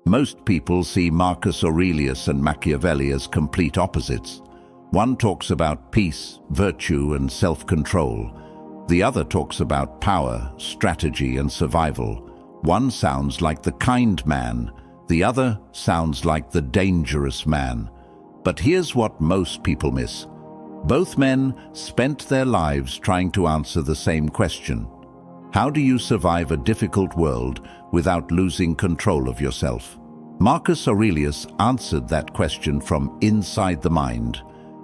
Most people see Marcus Aurelius and Machiavelli as complete opposites. One talks about peace, virtue, and self-control. The other talks about power, strategy, and survival. One sounds like the kind man, the other sounds like the dangerous man. But here's what most people miss. Both men spent their lives trying to answer the same question. How do you survive a difficult world without losing control of yourself? Marcus Aurelius answered that question from inside the mind.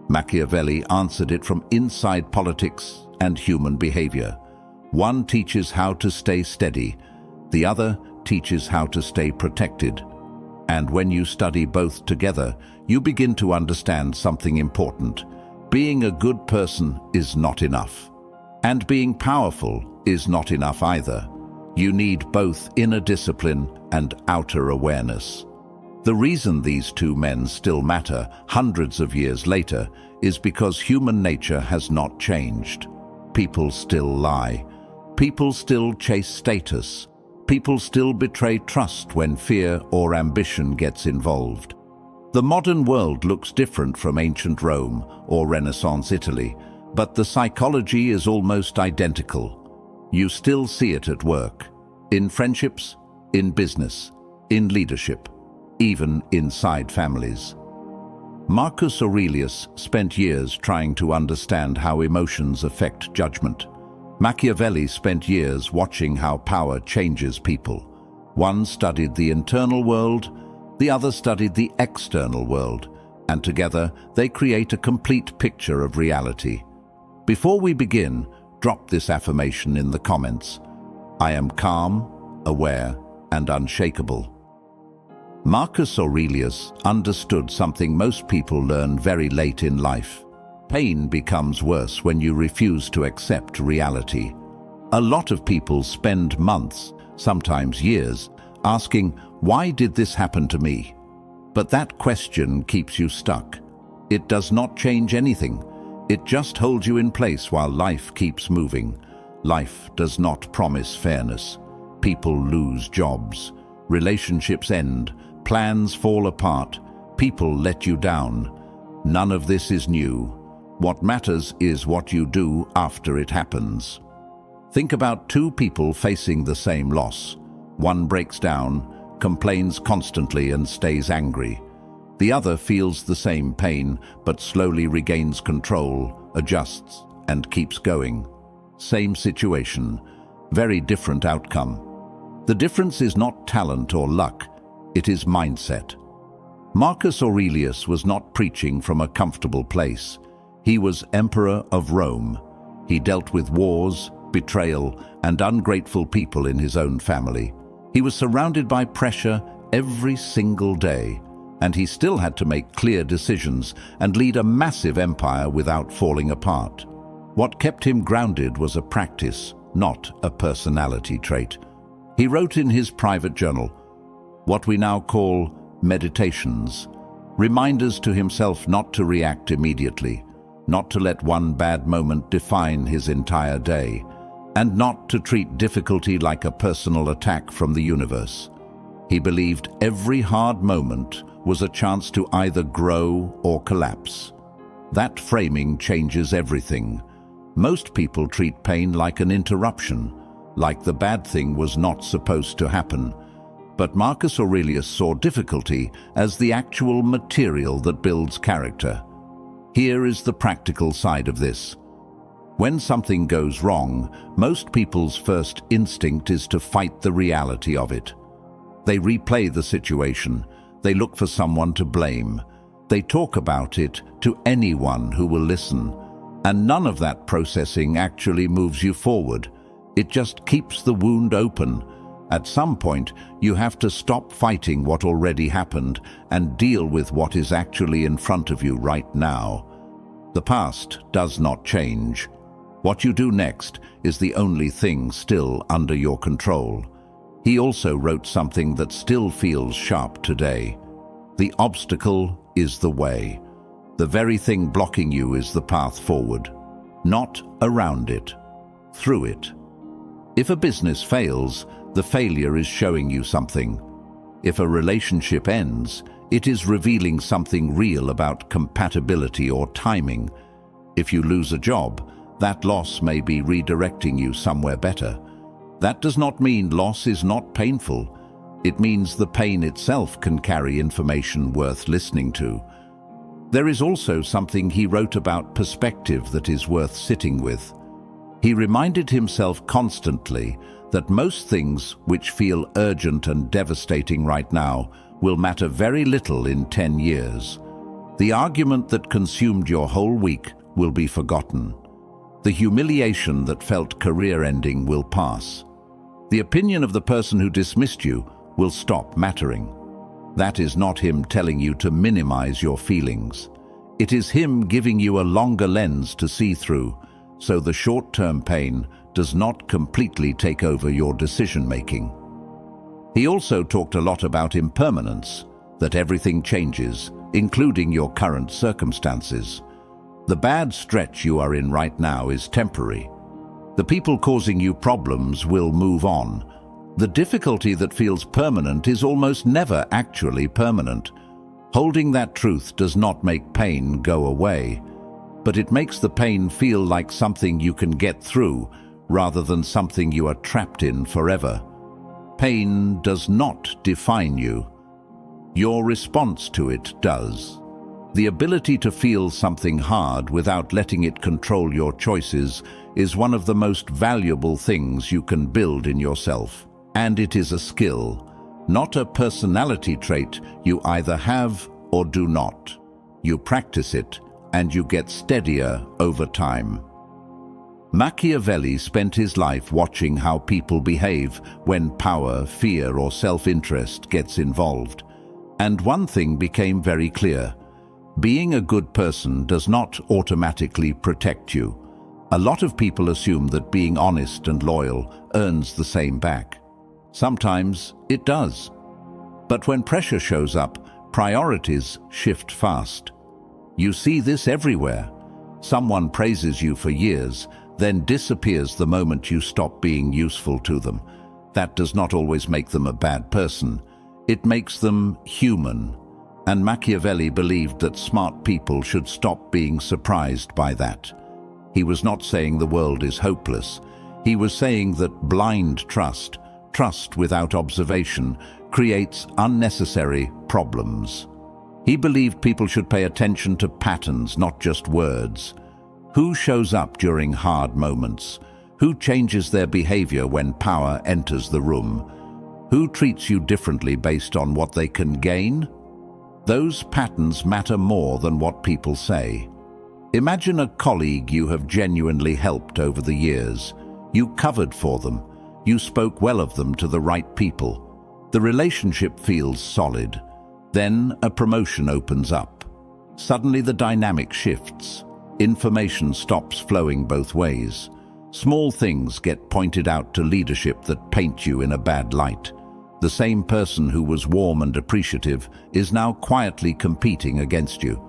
Machiavelli answered it from inside politics and human behavior. One teaches how to stay steady, the other teaches how to stay protected. And when you study both together, you begin to understand something important. Being a good person is not enough. And being powerful is not enough either. You need both inner discipline and outer awareness. The reason these two men still matter hundreds of years later is because human nature has not changed. People still lie. People still chase status. People still betray trust when fear or ambition gets involved. The modern world looks different from ancient Rome or Renaissance Italy, but the psychology is almost identical. You still see it at work, in friendships, in business, in leadership, even inside families. Marcus Aurelius spent years trying to understand how emotions affect judgment. Machiavelli spent years watching how power changes people. One studied the internal world, the other studied the external world, and together they create a complete picture of reality. Before we begin, drop this affirmation in the comments. I am calm, aware, and unshakable. Marcus Aurelius understood something most people learn very late in life. Pain becomes worse when you refuse to accept reality. A lot of people spend months, sometimes years, asking, why did this happen to me? But that question keeps you stuck. It does not change anything. It just holds you in place while life keeps moving. Life does not promise fairness. People lose jobs. Relationships end. Plans fall apart. People let you down. None of this is new. What matters is what you do after it happens. Think about two people facing the same loss. One breaks down, complains constantly and stays angry. The other feels the same pain but slowly regains control, adjusts, and keeps going. Same situation, very different outcome. The difference is not talent or luck, it is mindset. Marcus Aurelius was not preaching from a comfortable place. He was Emperor of Rome. He dealt with wars, betrayal, and ungrateful people in his own family. He was surrounded by pressure every single day, and he still had to make clear decisions and lead a massive empire without falling apart. What kept him grounded was a practice, not a personality trait. He wrote in his private journal, what we now call meditations, reminders to himself not to react immediately, not to let one bad moment define his entire day, and not to treat difficulty like a personal attack from the universe. He believed every hard moment was a chance to either grow or collapse. That framing changes everything. Most people treat pain like an interruption, like the bad thing was not supposed to happen. But Marcus Aurelius saw difficulty as the actual material that builds character. Here is the practical side of this. When something goes wrong, most people's first instinct is to fight the reality of it. They replay the situation. They look for someone to blame. They talk about it to anyone who will listen. And none of that processing actually moves you forward. It just keeps the wound open. At some point, you have to stop fighting what already happened and deal with what is actually in front of you right now. The past does not change. What you do next is the only thing still under your control. He also wrote something that still feels sharp today. The obstacle is the way. The very thing blocking you is the path forward. Not around it, through it. If a business fails, the failure is showing you something. If a relationship ends, it is revealing something real about compatibility or timing. If you lose a job, that loss may be redirecting you somewhere better. That does not mean loss is not painful. It means the pain itself can carry information worth listening to. There is also something he wrote about perspective that is worth sitting with. He reminded himself constantly that most things which feel urgent and devastating right now will matter very little in 10 years. The argument that consumed your whole week will be forgotten. The humiliation that felt career-ending will pass. The opinion of the person who dismissed you will stop mattering. That is not him telling you to minimize your feelings. It is him giving you a longer lens to see through, so the short-term pain does not completely take over your decision-making. He also talked a lot about impermanence, that everything changes, including your current circumstances. The bad stretch you are in right now is temporary. The people causing you problems will move on. The difficulty that feels permanent is almost never actually permanent. Holding that truth does not make pain go away, but it makes the pain feel like something you can get through rather than something you are trapped in forever. Pain does not define you. Your response to it does. The ability to feel something hard without letting it control your choices is one of the most valuable things you can build in yourself. And it is a skill, not a personality trait you either have or do not. You practice it, and you get steadier over time. Machiavelli spent his life watching how people behave when power, fear, or self-interest gets involved. And one thing became very clear. Being a good person does not automatically protect you. A lot of people assume that being honest and loyal earns the same back. Sometimes it does. But when pressure shows up, priorities shift fast. You see this everywhere. Someone praises you for years, then disappears the moment you stop being useful to them. That does not always make them a bad person. It makes them human. And Machiavelli believed that smart people should stop being surprised by that. He was not saying the world is hopeless. He was saying that blind trust without observation, creates unnecessary problems. He believed people should pay attention to patterns, not just words. Who shows up during hard moments? Who changes their behavior when power enters the room? Who treats you differently based on what they can gain? Those patterns matter more than what people say. Imagine a colleague you have genuinely helped over the years. You covered for them. You spoke well of them to the right people. The relationship feels solid. Then a promotion opens up. Suddenly the dynamic shifts. Information stops flowing both ways. Small things get pointed out to leadership that paint you in a bad light. The same person who was warm and appreciative is now quietly competing against you.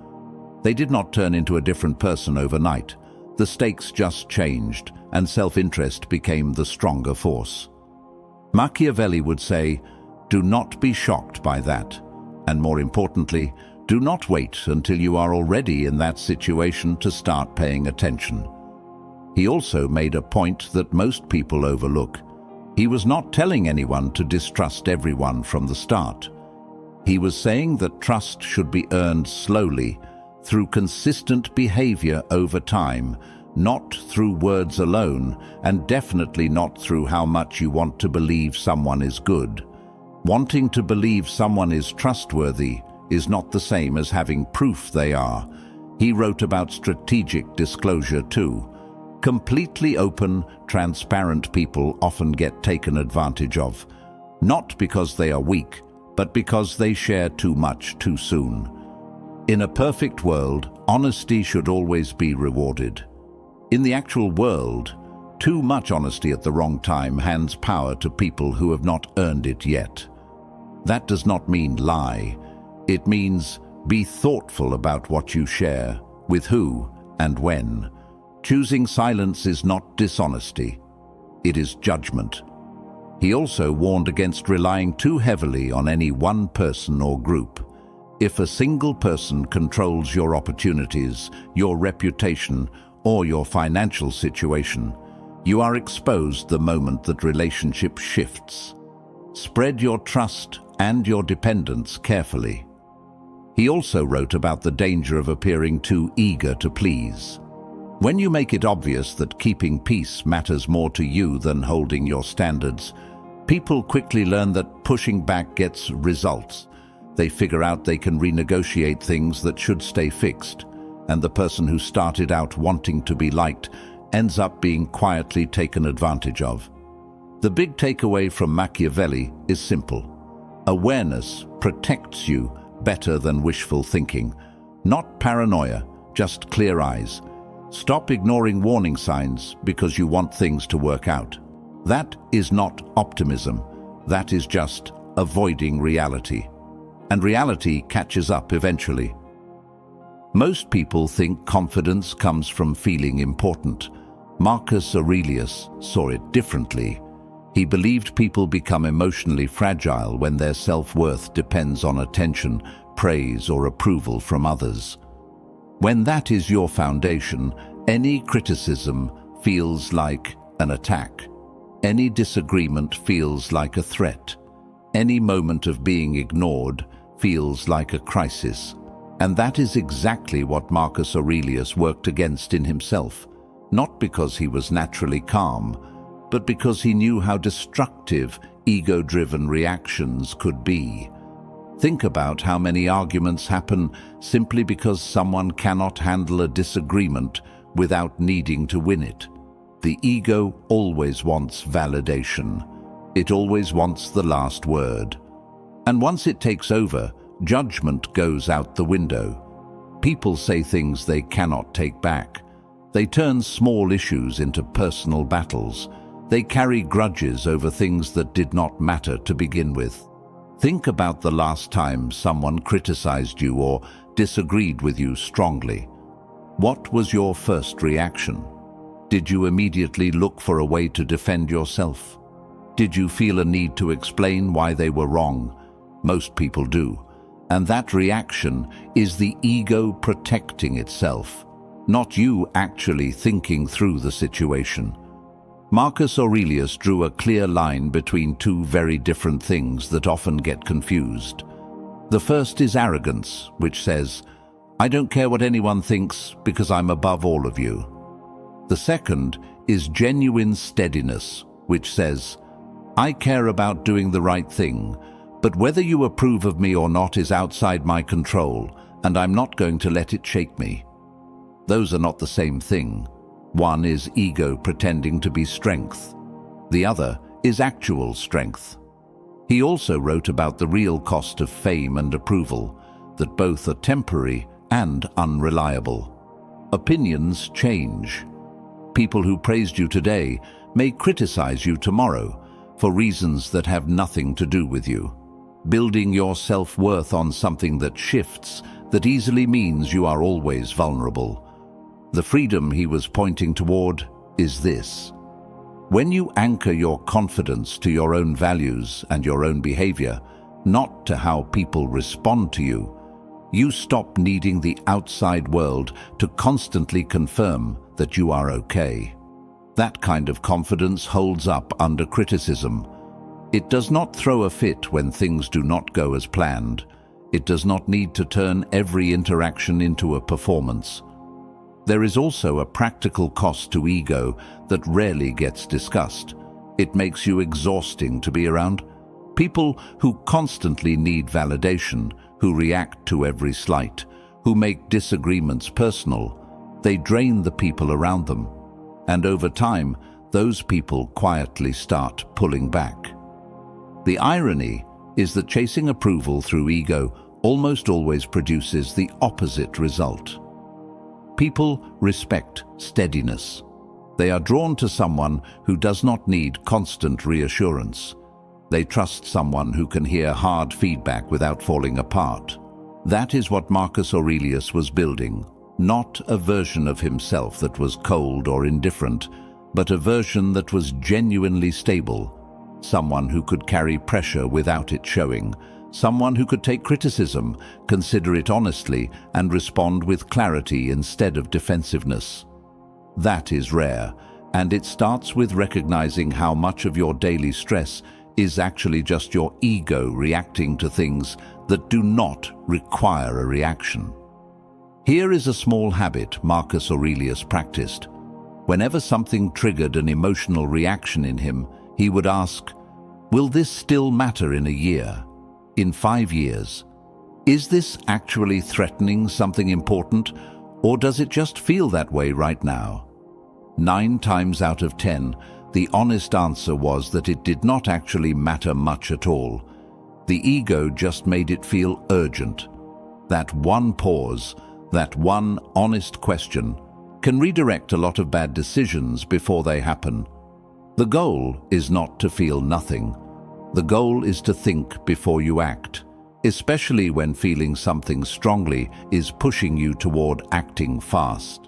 They did not turn into a different person overnight. The stakes just changed, and self-interest became the stronger force. Machiavelli would say, do not be shocked by that. And more importantly, do not wait until you are already in that situation to start paying attention. He also made a point that most people overlook. He was not telling anyone to distrust everyone from the start. He was saying that trust should be earned slowly, through consistent behavior over time, not through words alone, and definitely not through how much you want to believe someone is good. Wanting to believe someone is trustworthy is not the same as having proof they are. He wrote about strategic disclosure too. Completely open, transparent people often get taken advantage of, not because they are weak, but because they share too much too soon. In a perfect world, honesty should always be rewarded. In the actual world, too much honesty at the wrong time hands power to people who have not earned it yet. That does not mean lie. It means be thoughtful about what you share, with who and when. Choosing silence is not dishonesty. It is judgment. He also warned against relying too heavily on any one person or group. If a single person controls your opportunities, your reputation, or your financial situation, you are exposed the moment that relationship shifts. Spread your trust and your dependence carefully. He also wrote about the danger of appearing too eager to please. When you make it obvious that keeping peace matters more to you than holding your standards, people quickly learn that pushing back gets results. They figure out they can renegotiate things that should stay fixed, and the person who started out wanting to be liked ends up being quietly taken advantage of. The big takeaway from Machiavelli is simple. Awareness protects you better than wishful thinking. Not paranoia, just clear eyes. Stop ignoring warning signs because you want things to work out. That is not optimism. That is just avoiding reality. And reality catches up eventually. Most people think confidence comes from feeling important. Marcus Aurelius saw it differently. He believed people become emotionally fragile when their self-worth depends on attention, praise, or approval from others. When that is your foundation, any criticism feels like an attack. Any disagreement feels like a threat. Any moment of being ignored feels like a crisis. And that is exactly what Marcus Aurelius worked against in himself, not because he was naturally calm, but because he knew how destructive ego-driven reactions could be. Think about how many arguments happen simply because someone cannot handle a disagreement without needing to win it. The ego always wants validation. It always wants the last word. And once it takes over, judgment goes out the window. People say things they cannot take back. They turn small issues into personal battles. They carry grudges over things that did not matter to begin with. Think about the last time someone criticized you or disagreed with you strongly. What was your first reaction? Did you immediately look for a way to defend yourself? Did you feel a need to explain why they were wrong? Most people do. And that reaction is the ego protecting itself, not you actually thinking through the situation. Marcus Aurelius drew a clear line between two very different things that often get confused. The first is arrogance, which says, "I don't care what anyone thinks because I'm above all of you." The second is genuine steadiness, which says, "I care about doing the right thing, but whether you approve of me or not is outside my control, and I'm not going to let it shake me." Those are not the same thing. One is ego pretending to be strength. The other is actual strength. He also wrote about the real cost of fame and approval, that both are temporary and unreliable. Opinions change. People who praised you today may criticize you tomorrow for reasons that have nothing to do with you. Building your self-worth on something that shifts, that easily means you are always vulnerable. The freedom he was pointing toward is this. When you anchor your confidence to your own values and your own behavior, not to how people respond to you, you stop needing the outside world to constantly confirm that you are okay. That kind of confidence holds up under criticism. It does not throw a fit when things do not go as planned. It does not need to turn every interaction into a performance. There is also a practical cost to ego that rarely gets discussed. It makes you exhausting to be around. People who constantly need validation, who react to every slight, who make disagreements personal, they drain the people around them. And over time, those people quietly start pulling back. The irony is that chasing approval through ego almost always produces the opposite result. People respect steadiness. They are drawn to someone who does not need constant reassurance. They trust someone who can hear hard feedback without falling apart. That is what Marcus Aurelius was building, not a version of himself that was cold or indifferent, but a version that was genuinely stable. someone who could carry pressure without it showing, someone who could take criticism, consider it honestly, and respond with clarity instead of defensiveness. That is rare, and it starts with recognizing how much of your daily stress is actually just your ego reacting to things that do not require a reaction. Here is a small habit Marcus Aurelius practiced. Whenever something triggered an emotional reaction in him, he would ask, "Will this still matter in a year? In 5 years? Is this actually threatening something important, or does it just feel that way right now?" 9 times out of 10, the honest answer was that it did not actually matter much at all. The ego just made it feel urgent. That one pause, that one honest question, can redirect a lot of bad decisions before they happen. The goal is not to feel nothing. The goal is to think before you act, especially when feeling something strongly is pushing you toward acting fast.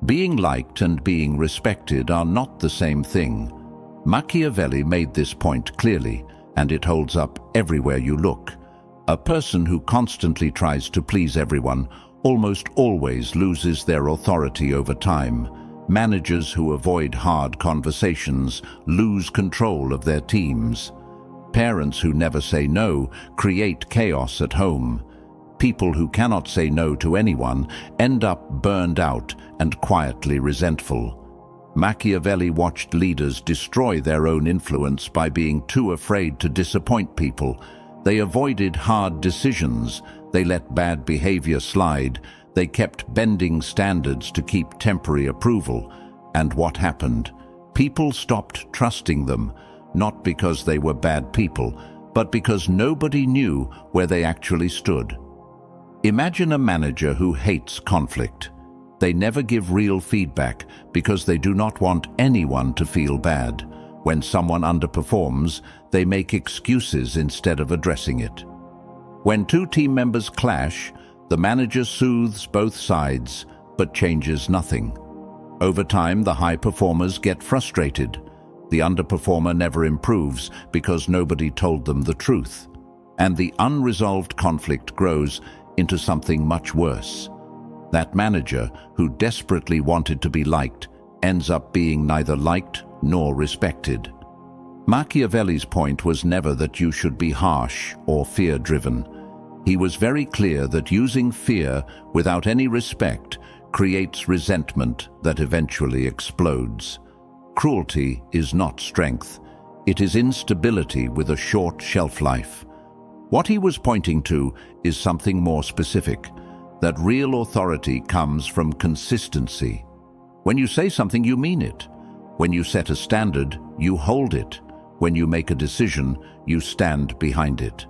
Being liked and being respected are not the same thing. Machiavelli made this point clearly, and it holds up everywhere you look. A person who constantly tries to please everyone almost always loses their authority over time. Managers who avoid hard conversations lose control of their teams. Parents who never say no create chaos at home. People who cannot say no to anyone end up burned out and quietly resentful. Machiavelli watched leaders destroy their own influence by being too afraid to disappoint people. They avoided hard decisions. They let bad behavior slide. They kept bending standards to keep temporary approval. And what happened? People stopped trusting them, not because they were bad people, but because nobody knew where they actually stood. Imagine a manager who hates conflict. They never give real feedback because they do not want anyone to feel bad. When someone underperforms, they make excuses instead of addressing it. When 2 team members clash, the manager soothes both sides, but changes nothing. Over time, the high performers get frustrated. The underperformer never improves because nobody told them the truth. And the unresolved conflict grows into something much worse. That manager, who desperately wanted to be liked, ends up being neither liked nor respected. Machiavelli's point was never that you should be harsh or fear-driven. He was very clear that using fear without any respect creates resentment that eventually explodes. Cruelty is not strength. It is instability with a short shelf life. What he was pointing to is something more specific, that real authority comes from consistency. When you say something, you mean it. When you set a standard, you hold it. When you make a decision, you stand behind it.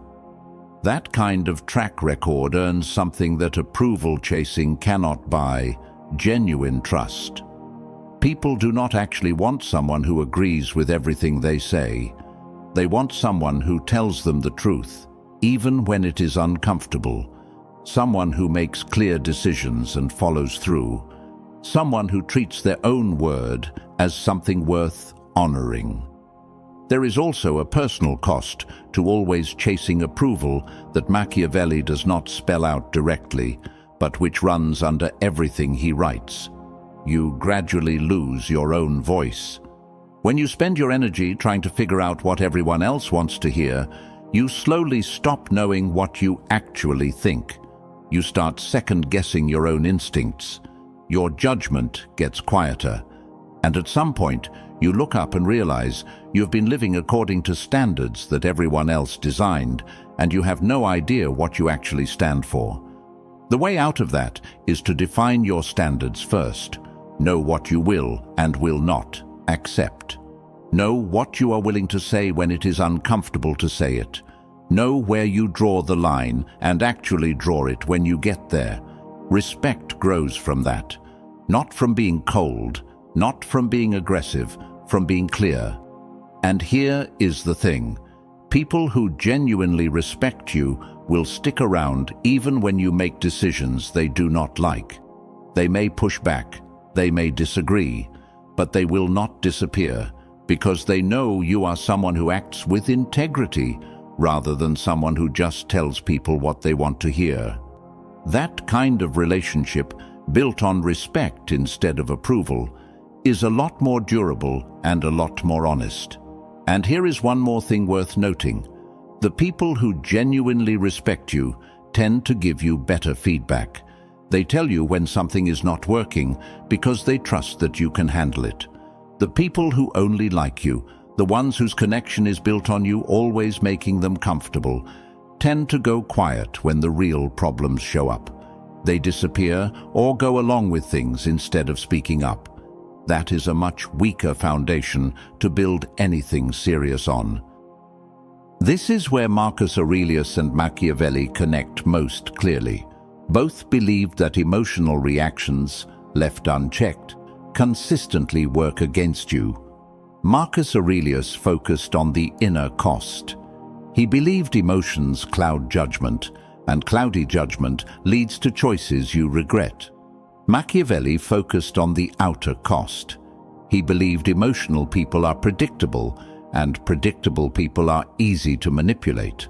That kind of track record earns something that approval chasing cannot buy: genuine trust. People do not actually want someone who agrees with everything they say. They want someone who tells them the truth, even when it is uncomfortable. Someone who makes clear decisions and follows through. Someone who treats their own word as something worth honoring. There is also a personal cost to always chasing approval that Machiavelli does not spell out directly, but which runs under everything he writes. You gradually lose your own voice. When you spend your energy trying to figure out what everyone else wants to hear, you slowly stop knowing what you actually think. You start second-guessing your own instincts. Your judgment gets quieter. And at some point, you look up and realize you've been living according to standards that everyone else designed, and you have no idea what you actually stand for. The way out of that is to define your standards first. Know what you will and will not accept. Know what you are willing to say when it is uncomfortable to say it. Know where you draw the line and actually draw it when you get there. Respect grows from that. Not from being cold, not from being aggressive, from being clear. And here is the thing. People who genuinely respect you will stick around even when you make decisions they do not like. They may push back, they may disagree, but they will not disappear. because they know you are someone who acts with integrity rather than someone who just tells people what they want to hear. That kind of relationship, built on respect instead of approval, is a lot more durable and a lot more honest. And here is one more thing worth noting. The people who genuinely respect you tend to give you better feedback. They tell you when something is not working because they trust that you can handle it. The people who only like you, the ones whose connection is built on you always making them comfortable, tend to go quiet when the real problems show up. They disappear or go along with things instead of speaking up. That is a much weaker foundation to build anything serious on. This is where Marcus Aurelius and Machiavelli connect most clearly. Both believed that emotional reactions, left unchecked, consistently work against you. Marcus Aurelius focused on the inner cost. He believed emotions cloud judgment, and cloudy judgment leads to choices you regret. Machiavelli focused on the outer cost. He believed emotional people are predictable, and predictable people are easy to manipulate.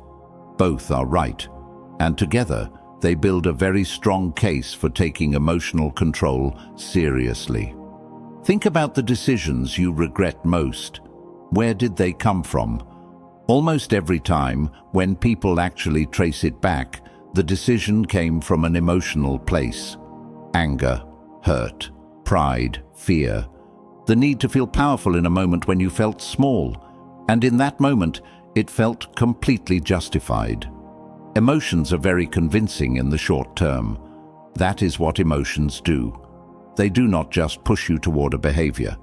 Both are right, and together they build a very strong case for taking emotional control seriously. Think about the decisions you regret most. Where did they come from? Almost every time, when people actually trace it back, the decision came from an emotional place. Anger, hurt, pride, fear. The need to feel powerful in a moment when you felt small. And in that moment, it felt completely justified. Emotions are very convincing in the short term. That is what emotions do. They do not just push you toward a behavior.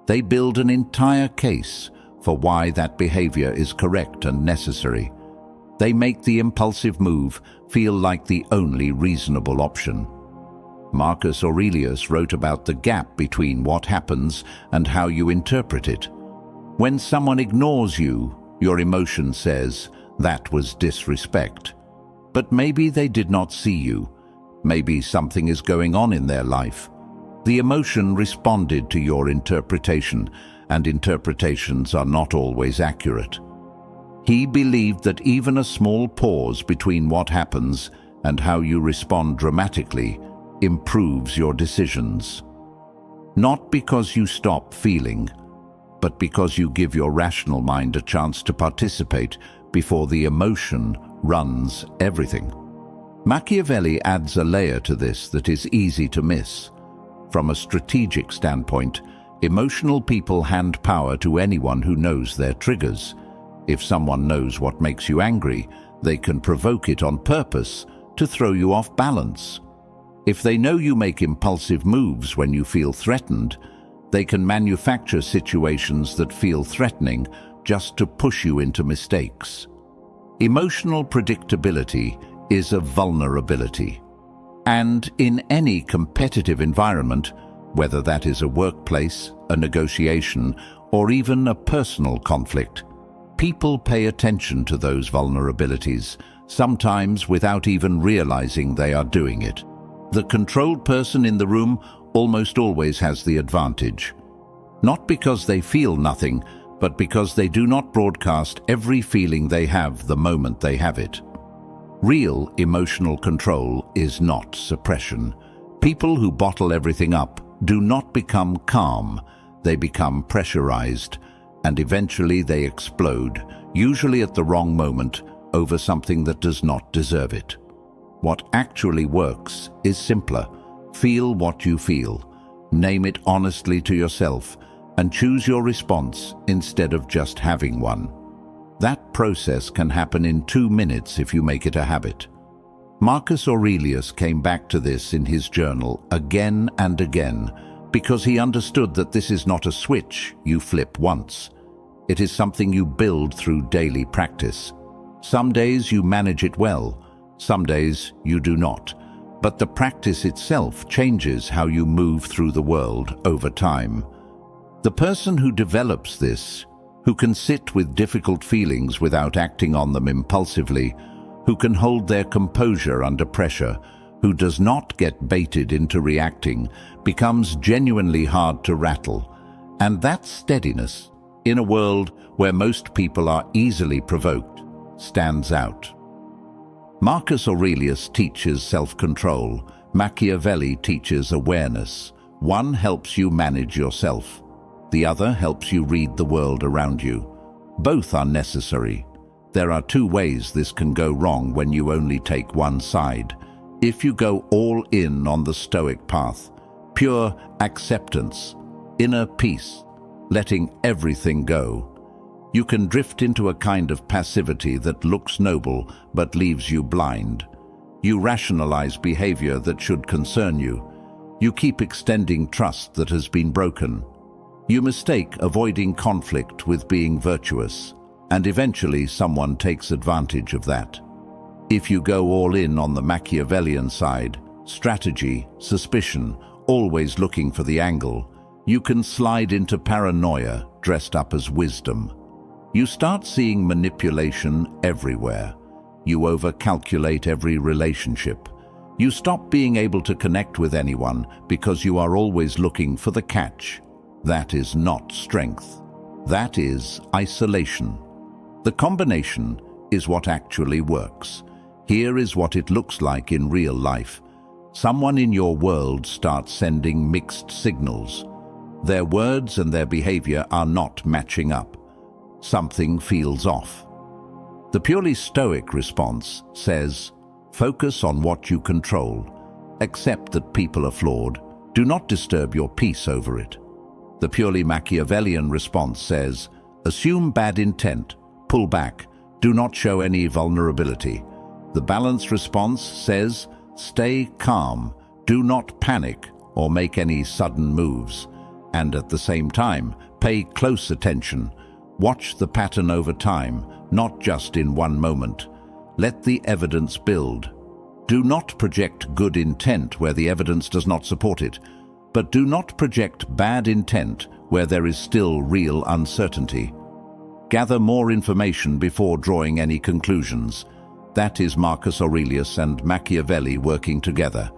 They build an entire case for why that behavior is correct and necessary. They make the impulsive move feel like the only reasonable option. Marcus Aurelius wrote about the gap between what happens and how you interpret it. When someone ignores you, your emotion says, "That was disrespect." But maybe they did not see you. Maybe something is going on in their life. The emotion responded to your interpretation, and interpretations are not always accurate. He believed that even a small pause between what happens and how you respond dramatically improves your decisions. Not because you stop feeling, but because you give your rational mind a chance to participate before the emotion runs everything. Machiavelli adds a layer to this that is easy to miss. From a strategic standpoint, emotional people hand power to anyone who knows their triggers. If someone knows what makes you angry, they can provoke it on purpose to throw you off balance. If they know you make impulsive moves when you feel threatened, they can manufacture situations that feel threatening just to push you into mistakes. Emotional predictability is a vulnerability. And in any competitive environment, whether that is a workplace, a negotiation, or even a personal conflict, people pay attention to those vulnerabilities, sometimes without even realizing they are doing it. The controlled person in the room almost always has the advantage. Not because they feel nothing, but because they do not broadcast every feeling they have the moment they have it. Real emotional control is not suppression. People who bottle everything up do not become calm. They become pressurized, and eventually they explode, usually at the wrong moment, over something that does not deserve it. What actually works is simpler. Feel what you feel. Name it honestly to yourself, and choose your response instead of just having one. That process can happen in 2 minutes if you make it a habit. Marcus Aurelius came back to this in his journal again and again because he understood that this is not a switch you flip once. It is something you build through daily practice. Some days you manage it well, some days you do not, but the practice itself changes how you move through the world over time. The person who develops this, who can sit with difficult feelings without acting on them impulsively, who can hold their composure under pressure, who does not get baited into reacting, becomes genuinely hard to rattle. And that steadiness, in a world where most people are easily provoked, stands out. Marcus Aurelius teaches self-control. Machiavelli teaches awareness. One helps you manage yourself. The other helps you read the world around you. Both are necessary. There are two ways this can go wrong when you only take one side. If you go all in on the Stoic path, pure acceptance, inner peace, letting everything go, you can drift into a kind of passivity that looks noble but leaves you blind. You rationalize behavior that should concern you. You keep extending trust that has been broken. You mistake avoiding conflict with being virtuous, and eventually someone takes advantage of that. If you go all in on the Machiavellian side, strategy, suspicion, always looking for the angle, you can slide into paranoia dressed up as wisdom. You start seeing manipulation everywhere. You overcalculate every relationship. You stop being able to connect with anyone because you are always looking for the catch. That is not strength. That is isolation. The combination is what actually works. Here is what it looks like in real life. Someone in your world starts sending mixed signals. Their words and their behavior are not matching up. Something feels off. The purely Stoic response says, focus on what you control. Accept that people are flawed. Do not disturb your peace over it. The purely Machiavellian response says, assume bad intent, pull back, do not show any vulnerability. The balanced response says, stay calm, do not panic or make any sudden moves. And at the same time, pay close attention. Watch the pattern over time, not just in one moment. Let the evidence build. Do not project good intent where the evidence does not support it, but do not project bad intent where there is still real uncertainty. Gather more information before drawing any conclusions. That is Marcus Aurelius and Machiavelli working together.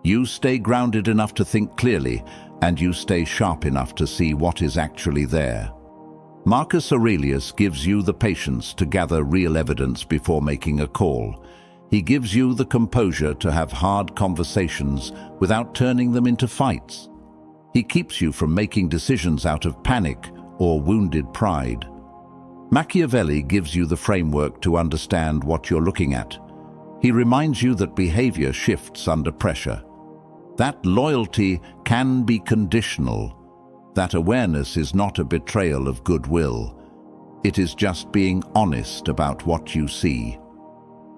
You stay grounded enough to think clearly, and you stay sharp enough to see what is actually there. Marcus Aurelius gives you the patience to gather real evidence before making a call. He gives you the composure to have hard conversations without turning them into fights. He keeps you from making decisions out of panic or wounded pride. Machiavelli gives you the framework to understand what you're looking at. He reminds you that behavior shifts under pressure. That loyalty can be conditional. That awareness is not a betrayal of goodwill. It is just being honest about what you see.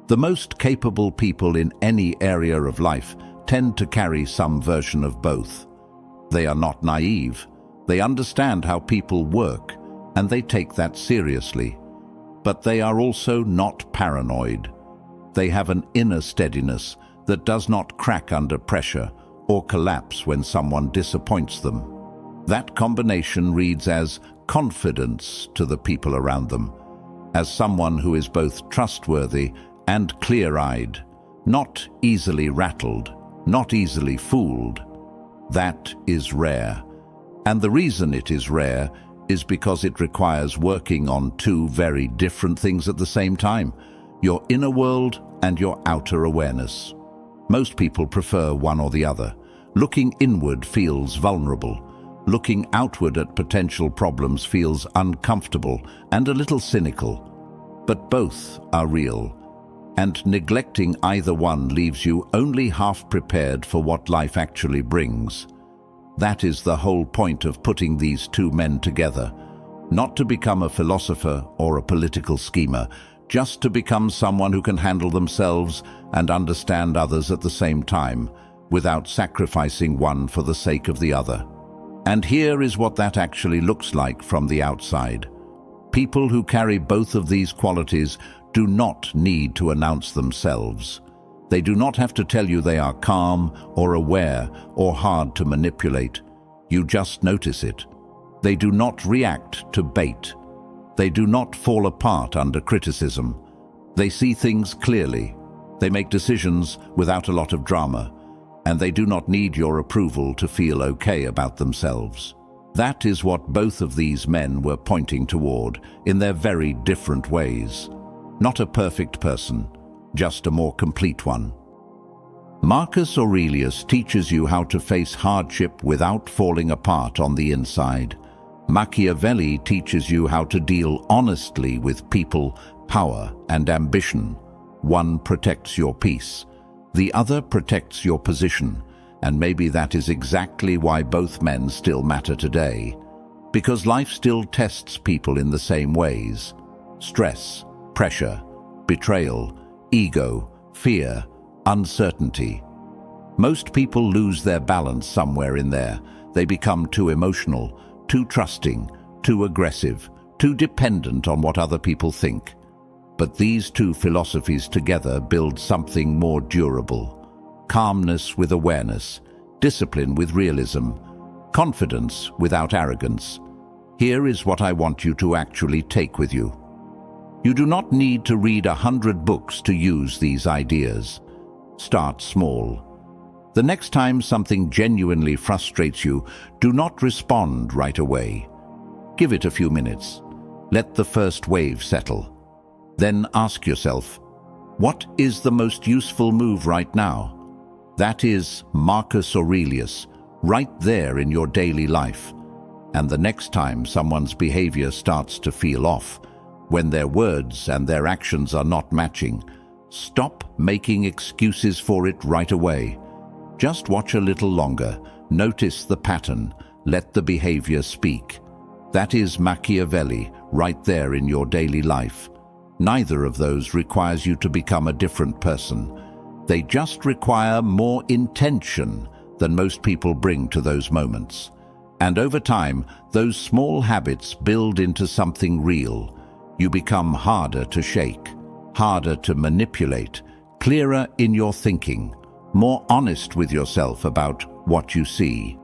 The most capable people in any area of life tend to carry some version of both. They are not naive. They understand how people work, and they take that seriously. But they are also not paranoid. They have an inner steadiness that does not crack under pressure or collapse when someone disappoints them. That combination reads as confidence to the people around them, as someone who is both trustworthy and clear-eyed, not easily rattled, not easily fooled. That is rare. And the reason it is rare is because it requires working on two very different things at the same time, your inner world and your outer awareness. Most people prefer one or the other. Looking inward feels vulnerable. Looking outward at potential problems feels uncomfortable and a little cynical. But both are real, and neglecting either one leaves you only half prepared for what life actually brings. That is the whole point of putting these two men together. Not to become a philosopher or a political schemer, just to become someone who can handle themselves and understand others at the same time, without sacrificing one for the sake of the other. And here is what that actually looks like from the outside. People who carry both of these qualities do not need to announce themselves. They do not have to tell you they are calm or aware or hard to manipulate. You just notice it. They do not react to bait. They do not fall apart under criticism. They see things clearly. They make decisions without a lot of drama. And they do not need your approval to feel okay about themselves. That is what both of these men were pointing toward, in their very different ways. Not a perfect person, just a more complete one. Marcus Aurelius teaches you how to face hardship without falling apart on the inside. Machiavelli teaches you how to deal honestly with people, power, and ambition. One protects your peace, the other protects your position, and maybe that is exactly why both men still matter today. Because life still tests people in the same ways. Stress, pressure, betrayal, ego, fear, uncertainty. Most people lose their balance somewhere in there. They become too emotional, too trusting, too aggressive, too dependent on what other people think. But these two philosophies together build something more durable. Calmness with awareness, discipline with realism, confidence without arrogance. Here is what I want you to actually take with you. You do not need to read 100 books to use these ideas. Start small. The next time something genuinely frustrates you, do not respond right away. Give it a few minutes. Let the first wave settle. Then ask yourself, what is the most useful move right now? That is Marcus Aurelius, right there in your daily life. And the next time someone's behavior starts to feel off, when their words and their actions are not matching, stop making excuses for it right away. Just watch a little longer, notice the pattern, let the behavior speak. That is Machiavelli, right there in your daily life. Neither of those requires you to become a different person. They just require more intention than most people bring to those moments. And over time, those small habits build into something real. You become harder to shake, harder to manipulate, clearer in your thinking, more honest with yourself about what you see.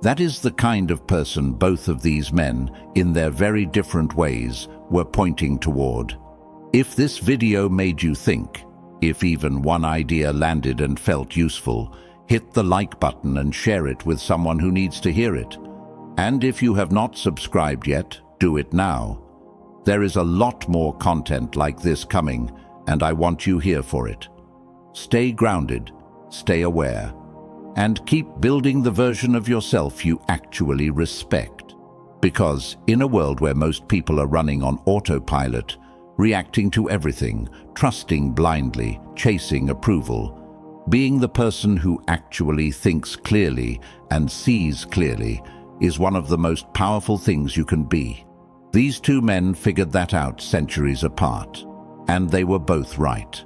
That is the kind of person both of these men, in their very different ways, were pointing toward. If this video made you think, if even one idea landed and felt useful, hit the like button and share it with someone who needs to hear it. And if you have not subscribed yet, do it now. There is a lot more content like this coming, and I want you here for it. Stay grounded, stay aware, and keep building the version of yourself you actually respect. Because in a world where most people are running on autopilot, reacting to everything, trusting blindly, chasing approval, being the person who actually thinks clearly and sees clearly is one of the most powerful things you can be. These two men figured that out centuries apart, and they were both right.